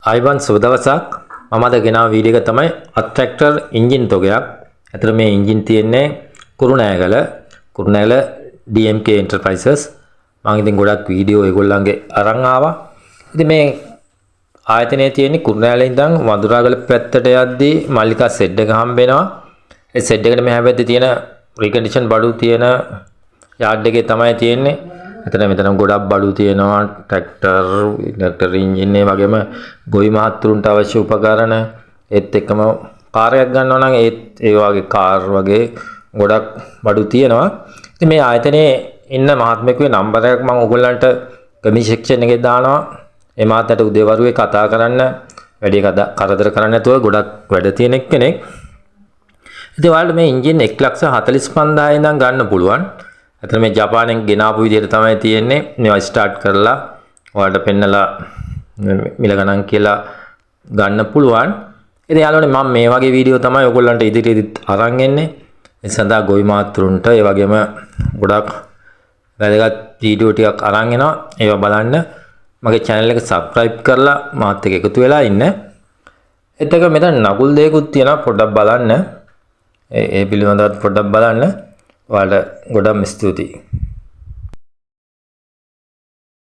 ආයිබන් සුබ දවසක්. මම අද ගෙනාව වීඩියෝ එක තමයි අට්‍රැක්ටර් එන්ජින් තොගයක්. අතන මේ එන්ජින් තියෙන්නේ කුරුණෑගල DMK Enterprises. මම ඉතින් ගොඩක් වීඩියෝ ඒගොල්ලන්ගේ අරන් ආවා. ඉතින් මේ ආයතනයේ තියෙන්නේ කුරුණෑගල ඉඳන් වඳුරාගල පැත්තට යද්දී මල්ලිකා සෙඩ් එක හම්බ වෙනවා. ඒ සෙඩ් එකට මෙහා පැත්තේ තියෙන රිකන්ඩිෂන් බඩු තියෙන යාඩ් එකේ තමයි තියෙන්නේ. මෙතන ගොඩක් බඩු තියෙනවා ට්‍රැක්ටර් එන්ජින් ඒ වගේම ගොවි මහත්තුරුන්ට අවශ්‍ය උපකරණ ඒත් එක්කම කාර් එකක් ගන්නවා නම් ඒ වගේ කාර් වගේ ගොඩක් බඩු තියෙනවා. ඉතින් මේ ආයතනයේ ඉන්න මහත්මයෙකුගේ නම්බර් එකක් මම ඔයගොල්ලන්ට කමෙන්ට් සෙක්ෂන් එකේ දානවා. ඒ මාතට උදේවරුේ කතා කරන්න වැඩි කරදර කරන්න නැතුව ගොඩක් වැඩ තියෙන කෙනෙක්. ඉතින් ඔයාලට මේ එන්ජින් 1,45,000 ඉඳන් ගන්න පුළුවන්. අතන මේ ජපානයෙන් ගෙනාපු විදිහට තමයි තියෙන්නේ. මේවා ස්ටාර්ට් කරලා ඔයාලට පෙන්නලා මිල ගණන් කියලා ගන්න පුළුවන්. ඉතින් යාළුවනේ මම මේ වගේ වීඩියෝ තමයි ඔයගොල්ලන්ට ඉදිරියේදීත් අරන් එන්නේ. ඒ සඳහා ගොවි මාත්‍රුන්ට ඒ වගේම ගොඩක් වැදගත් වීඩියෝ ටිකක් අරන් එනවා. ඒවා බලන්න මගේ channel එක subscribe කරලා මාත් එක්ක එකතු වෙලා ඉන්න. ඒත් එක මෙතන නගුල් දෙකකුත් තියෙනවා පොඩ්ඩක් බලන්න. ඒ පිළිබඳව පොඩ්ඩක් බලන්න. ඔයාලට ගොඩක් ස්තුතියි.